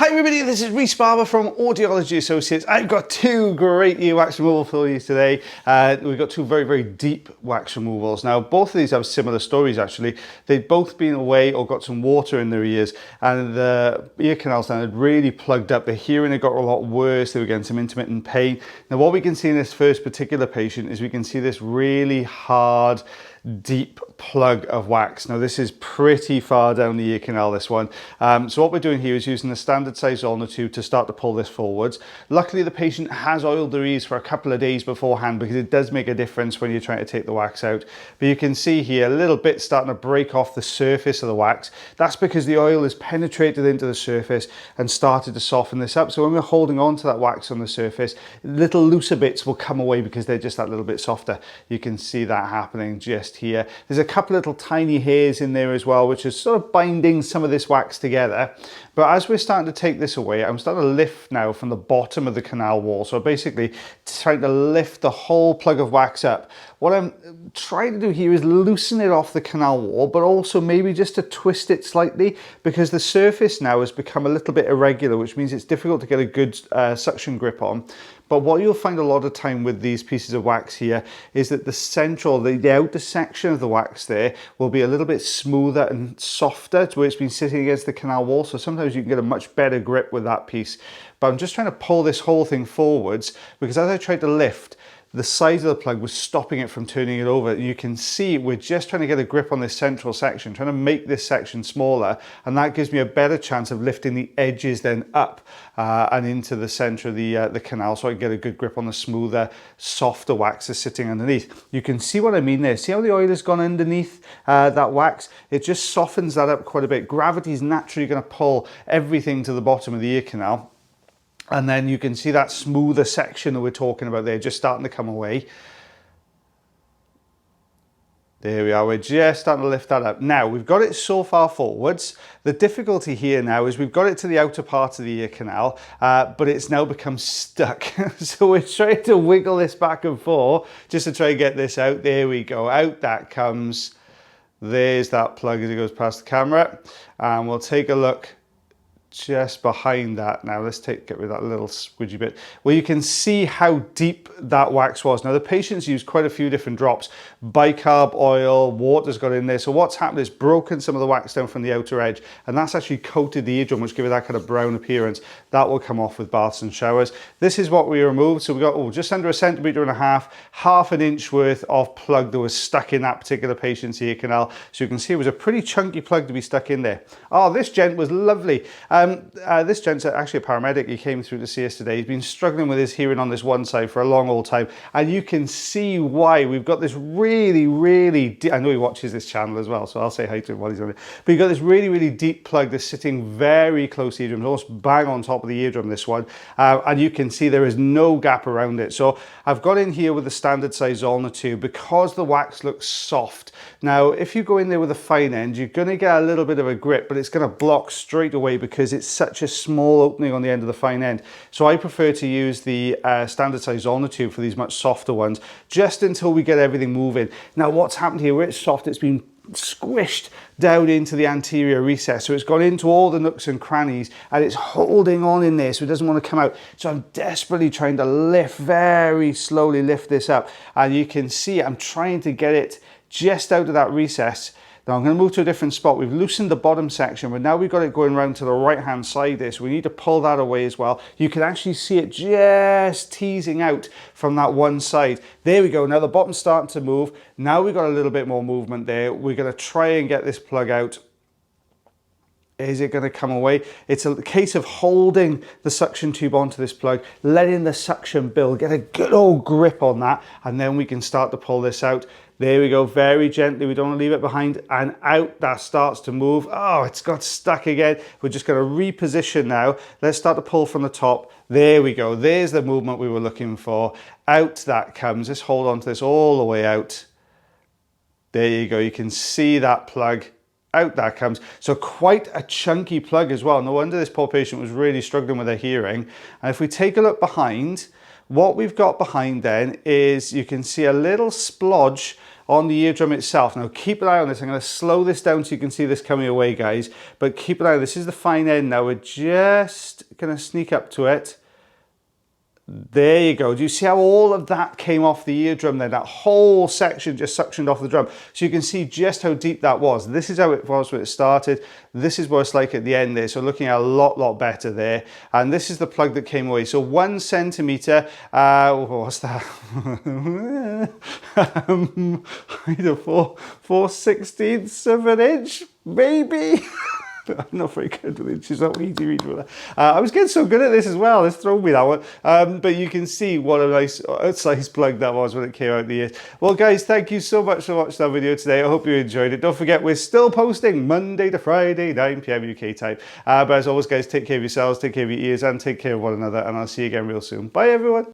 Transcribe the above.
Hi everybody, this is Rhys Barber from Audiology Associates. I've got two great earwax removal for you today. We've got two very deep wax removals. Now both of these have similar stories actually. They've both been away or got some water in their ears and the ear canals then had really plugged up. The hearing had got a lot worse. They were getting some intermittent pain. Now what we can see in this first particular patient is we can see this really hard, deep plug of wax. Now this is pretty far down the ear canal, this one. So what we're doing here is using the standard size ulnar tube to start to pull this forwards. Luckily the patient has oiled their ears for a couple of days beforehand because it does make a difference when you're trying to take the wax out. But you can see here a little bit starting to break off the surface of the wax. That's because the oil has penetrated into the surface and started to soften this up. So when we're holding on to that wax on the surface, little looser bits will come away because they're just that little bit softer. You can see that happening just here. There's a couple little tiny hairs in there as well, which is sort of binding some of this wax together. But as we're starting to take this away, I'm starting to lift now from the bottom of the canal wall. So basically trying to lift the whole plug of wax up. What I'm trying to do here is loosen it off the canal wall, but also maybe just to twist it slightly because the surface now has become a little bit irregular, which means it's difficult to get a good suction grip on. But what you'll find a lot of time with these pieces of wax here is that the central, the outer section of the wax there will be a little bit smoother and softer to where it's been sitting against the canal wall. So sometimes you can get a much better grip with that piece. But I'm just trying to pull this whole thing forwards because as I tried to lift, the size of the plug was stopping it from turning it over. You can see we're just trying to get a grip on this central section, trying to make this section smaller, and that gives me a better chance of lifting the edges then up and into the center of the canal so I can get a good grip on the smoother, softer wax that's sitting underneath. You can see what I mean there. See how the oil has gone underneath that wax? It just softens that up quite a bit. Gravity is naturally going to pull everything to the bottom of the ear canal. And then you can see that smoother section that we're talking about there just starting to come away. There we are, we're just starting to lift that up. Now, we've got it so far forwards. The difficulty here now is we've got it to the outer part of the ear canal, but it's now become stuck. So we're trying to wiggle this back and forth just to try and get this out. There we go, out that comes. There's that plug as it goes past the camera. And we'll take a look just behind that. Now let's get rid of that little squidgy bit. Well, you can see how deep that wax was. Now the patient's used quite a few different drops. Bicarb oil, water's got in there. So what's happened is broken some of the wax down from the outer edge, and that's actually coated the eardrum, which gives it that kind of brown appearance. That will come off with baths and showers. This is what we removed. So we got just under 1.5 centimeters, half an inch worth of plug that was stuck in that particular patient's ear canal. So you can see it was a pretty chunky plug to be stuck in there. Oh, this gent was lovely. This gent's actually a paramedic. He came through to see us today. He's been struggling with his hearing on this one side for a long old time, and you can see why. We've got this really I know he watches this channel as well, so I'll say hi to him while he's on it. But you've got this really deep plug that's sitting very close to the eardrum, almost bang on top of the eardrum, this one, and you can see there is no gap around it. So I've got in here with the standard size ulnar tube because the wax looks soft. Now if you go in there with a fine end, you're going to get a little bit of a grip, but it's going to block straight away because it's such a small opening on the end of the fine end. So I prefer to use the standard size ulnar tube for these much softer ones, just until we get everything moving. Now what's happened here, where it's soft, it's been squished down into the anterior recess, so it's gone into all the nooks and crannies and it's holding on in there, so it doesn't want to come out. So I'm desperately trying to lift, very slowly lift this up, and you can see I'm trying to get it just out of that recess. Now I'm going to move to a different spot. We've loosened the bottom section, but now we've got it going around to the right hand side there, so we need to pull that away as well. You can actually see it just teasing out from that one side. There we go. Now the bottom's starting to move. Now we've got a little bit more movement there. We're going to try and get this plug out. Is it going to come away? It's a case of holding the suction tube onto this plug, letting the suction build, get a good old grip on that, and then we can start to pull this out. There we go, very gently. We don't want to leave it behind, and out that starts to move. Oh, it's got stuck again. We're just going to reposition now. Let's start to pull from the top. There we go. There's the movement we were looking for. Out that comes. Let's hold on to this all the way out. There you go. You can see that plug. Out that comes. So quite a chunky plug as well. No wonder this poor patient was really struggling with their hearing. And if we take a look behind, What we've got behind then is you can see a little splodge on the eardrum itself. Now keep an eye on this. I'm going to slow this down so you can see this coming away, guys. But keep an eye on this. This is the fine end now. We're just going to sneak up to it. There you go. Do you see how all of that came off the eardrum there? That whole section just suctioned off the drum. So you can see just how deep that was. This is how it was when it started. This is what it's like at the end there. So looking at a lot better there. And this is the plug that came away. So 1 centimeter, what's that? Either 4/16 of an inch, maybe. I'm not very good with it. She's not easy reading with that. I was getting so good at this as well. It's thrown me that one. But you can see what a nice size plug that was when it came out the ear. Well, guys, thank you so much for watching that video today. I hope you enjoyed it. Don't forget, we're still posting Monday to Friday, 9 p.m. UK time. But as always, guys, take care of yourselves, take care of your ears, and take care of one another. And I'll see you again real soon. Bye, everyone.